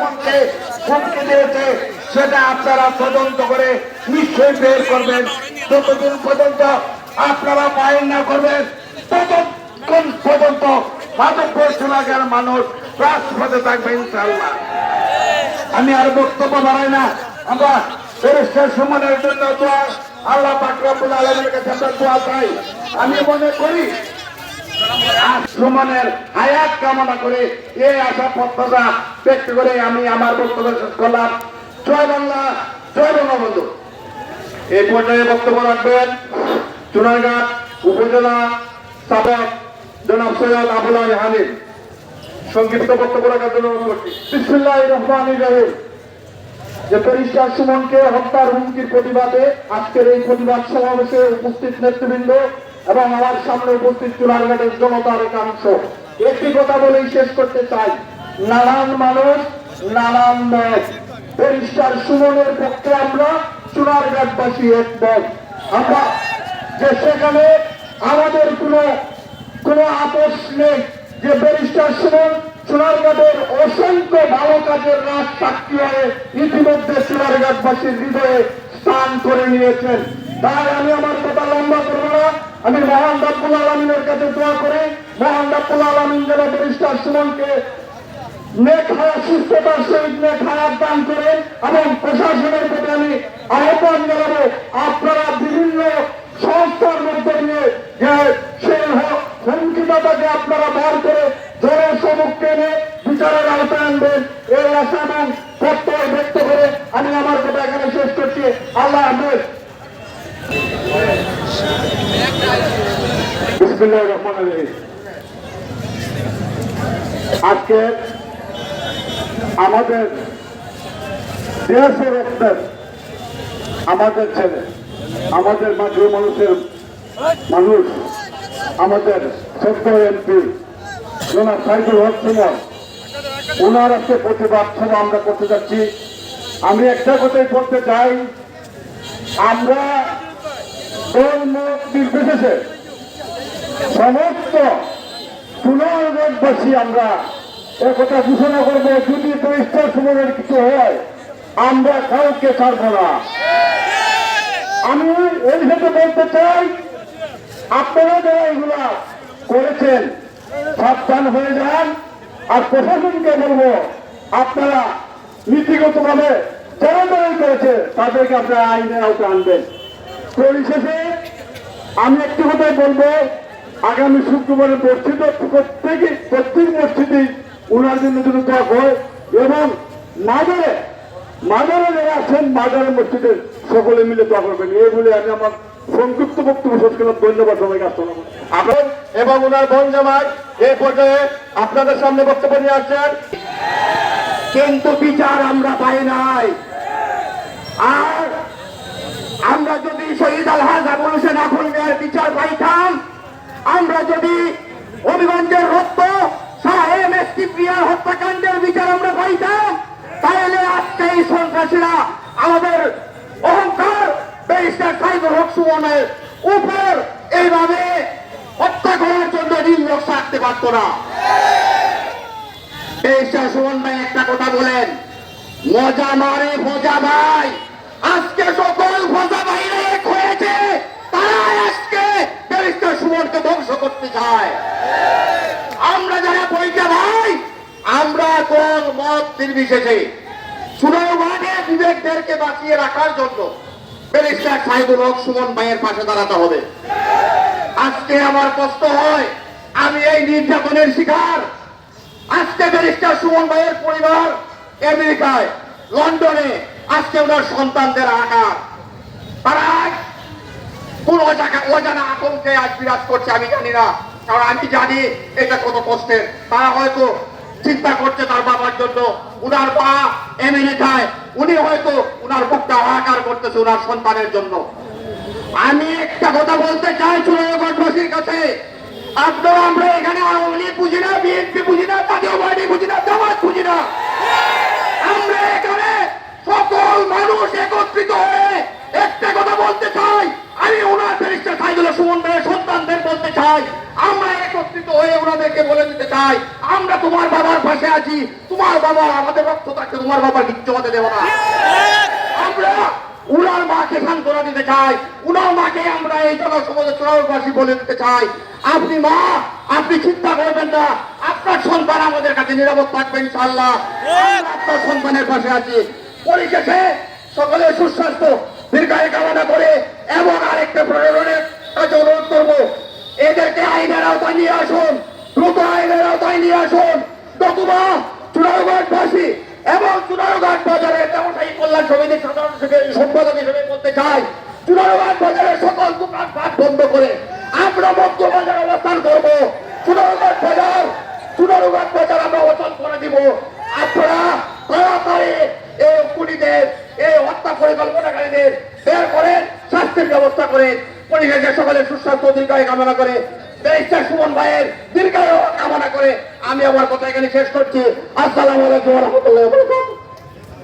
সুমনকে হুমকি দিয়েছে সেটা আপনারা তদন্ত করে নিশ্চয়ই বের করবেন। যতদিন পর্যন্ত আপনারা ফাইল না করবেন ততক্ষণ পর্যন্ত মাধবপুর সোনারগাঁর মানুষ রাজপথে থাকবে ইনশাআল্লাহ। আমি আর বক্তব্য বাড়াই না। আমরা ব্যারিস্টার সুমনের জন্য দোয়া, আল্লাহ পাক রব্বুল আলামিনের কাছে আমরা দোয়া চাই। আমি মনে করি সুমনের হায়াত কামনা করে এই আশা প্রত্যাশা ব্যক্ত করে আমি আমার বক্তব্য শেষ করলাম। জয় বাংলা, জয় বঙ্গবন্ধু। এই পর্যায়ে বক্তব্য রাখবেন সোনারগাঁ উপজেলা সাবেক জনাব সৈয়দ আবুল আলী হানিফ। সংক্ষিপ্ত বক্তব্য রাখার জন্য অনুরোধ করছি। বিসমিল্লাহির রহমানির রহিম। যে ব্যারিস্টার সুমনকে হত্যার হুমকির প্রতিবাদে আজকের এই প্রতিবাদ সমাবেশে উপস্থিত নেতৃবৃন্দ এবং আমার সামনে উপস্থিত সোনারগাঁয়ের জনতার একাংশ একটি কথা বলেই শেষ করতে চাই, নানান মানুষ নানান মত। ব্যারিস্টার সুমনের পক্ষে আমরা সোনারগাঁবাসী একমত। আমরা যে সেখানে আমাদের কোনো আপোষ নেই যে ব্যারিস্টার সুমন সোনারগাঁয়ের অসংখ্য ভালো কাজের রাজ সাক্ষী হয়ে ইতিমধ্যে সোনারগাঁবাসীর হৃদয়ে স্থান করে নিয়েছেন। তাই আমি আমার কথা লম্বা করব না। আমি মহান রব্বুল আলামিনের কাছে দোয়া করি, মহান রব্বুল আলামিন যেন ব্যারিস্টার সুমনকে নেক হায়াত, সুস্থতার সহিত নেক হায়াত দান করেন। এবং প্রশাসনের প্রতি আমি আহ্বান জানাবো, আপনারা বিভিন্ন সংস্থার মধ্যে দিয়ে যে সেই হুমকিদাতাকে আপনারা বার করে জনসমক্ষে এনে বিচারের আওতায় আনবেন, এই আশা এবং প্রত্যয় ব্যক্ত করে আমি আমার কথা এখানে শেষ করছি। আল্লাহ হাফেজ। বিসমিল্লাহির রহমানির রহিম। আজকে আমাদের দেশের রক্তের আমাদের ছেলে, আমাদের মাতৃ মানুষ, আমাদের ছোট্ট এমপি জনাব সাইদুল হক সুমন, ওনার আজকে প্রতিবাদ সভা আমরা করতে যাচ্ছি। আমি একটা কথাই বলতে চাই, আমরা দল মত নির্বিশেষে সমস্ত সোনারগাঁবাসী আমরা একথা ঘোষণা করবো, যদি ব্যারিস্টার সুমনের কিছু হয় আমরা কাউকে ছাড়বো না। আমি এর সাথে বলতে চাই, আপনারা যারা এগুলা করেছেন সাবধান হয়ে যান। আর প্রশাসনকে বলবো, আপনারা নীতিগতভাবে যারা যারাই করেছে তাদেরকে আপনারা আইনের আওতায় আনবেন। পরিশেষে আমি একটি কথাই বলবো, আগামী শুক্রবারের মসজিদে প্রত্যেক মসজিদেই ওনার জন্য যদি দোয়া হয় এবং মাজারে যারা আছেন মাজারের মসজিদে সকলে মিলে দোয়া করবেন। এই বলে আমি আমার সংক্ষিপ্ত বক্তব্য শেষ করলাম। ধন্যবাদ সবাইকে। আপনার এবং ওনার বোন জামাই এই পর্যায়ে আপনাদের সামনে বক্তব্য নিয়ে আসছেন, কিন্তু বিচার আমরা পাই নাই। আর আমরা যদি শহীদ আলহাজ আবুল হোসেন আখুন মিয়ার বিচার পাইতাম, আমরা যদি হবিগঞ্জের রক্ত শাহ এমএসটি প্রিয়ার হত্যাকাণ্ডের বিচার আমরা পাইতাম, তাহলে আজকে এই সন্ত্রাসীরা আমাদের অহংকার ব্যারিস্টার সাইদুল হক সুমনের উপর এইভাবে হত্যা করার জন্য নির্লক্ষ রাখতে পারত না। ব্যারিস্টার সুমন ভাই একটা কথা বলেন, মজা মারে ভোজা ভাই। আজকে সকল ভোজা ভাইরা এক হয়েছে, তারা আজকে ব্যারিস্টার সুমনকে ধ্বংস করতে চায়। আমরা যারা বইটা ভাই, আমরা কোন মত নির্বিশেষে সুনারগাঁয়ে বিবেকদেরকে বাঁচিয়ে রাখার জন্য ব্যারিস্টার সাইদুল হক সুমন ভাইয়ের পাশে দাঁড়াতে হবে। আজকে আমার কষ্ট হয়, আমি এই নির্যাতনের শিকার। আজকে ব্যারিস্টার সুমন ভাইয়ের পরিবার আমেরিকায়, লন্ডনে, আজকে ওনার সন্তানদের আকার তারা কোন অজানা আতঙ্কে আজ বিরাজ করছে। আমি জানি না, কারণ আমি জানি এটা কত কষ্টের। তারা হয়তো চিন্তা করছে তার বাবার জন্য, উনার মা আমেরিকায়, উনি হয়তো উনার বুকটা হাহাকার করতেছে উনার সন্তানের জন্য। আমি একটা কথা বলতে চাই সোনারগাঁবাসীর কাছে, আপনারা আমরা এখানে আওয়ামী লীগ বুঝি না, বিএনপি বুঝি না, জাতীয় পার্টি বুঝি না, জামাত বুঝি না। আমরা এখানে সকল মানুষ একত্রিত হয়ে একটা কথা বলতে চাই, আমি ওনার ব্যারিস্টার সাইদুল সুমন ভাইয়ের সন্তানদের বলতে চাই, আমরা একত্রিত হয়ে ওনাদেরকে বলে দিতে চাই, আমরা তোমার বাবার পাশে আছি। তোমার বাবা আমাদের রক্ত থাকতে তোমার বাবার কিচ্ছু হতে দেব না। আমরা উনার মাকে সান্ত্বনা দিতে চাই, উনার মাকে আমরা এই জনসমাজের চূড়ান্তবাসী বলে দিতে চাই, আপনি মা, আপনি চিন্তা করবেন না, আপনার সন্তান আমাদের কাছে নিরাপদ থাকবে ইনশাআল্লাহ। আমরা আপনার সন্তানের পাশে আছি। পরিশেষে সকলের সুস্বাস্থ্য দীর্ঘায়ু কামনা করে এবং আরেকটা প্রয়োজনের কাছে অনুরোধ করবো, এদেরকে আইনের আওতায় নিয়ে আসুন, দ্রুত আইনের আওতায় নিয়ে আসুন। নতুবা চুনারুঘাটবাসী এবং চুনারুঘাট বাজারের ব্যবসায়ী কল্যাণ সমিতির সাধারণ সম্পাদক হিসেবে বলতে চাই, চুনারুঘাট বাজারের সকল দোকানপাট বন্ধ করে আমরা মধ্য বাজার অবস্থান করব। চুনারুঘাট বাজার আমরা অচল করে দিব। আপনারা তাড়াতাড়ি এই খুনিদের, এই হত্যা পরিকল্পনাকারীদের বের করেন, শাস্তির ব্যবস্থা করেন। পরিশেষে সকলের সুস্বাস্থ্য দীর্ঘায়ু কামনা করে, ব্যারিস্টার সুমন ভাইয়ের দীর্ঘায়ু কামনা করে আমি আমার কথা এখানে শেষ করছি। আসসালামু আলাইকুম ওয়া রাহমাতুল্লাহি ওয়া বারাকাতুহু।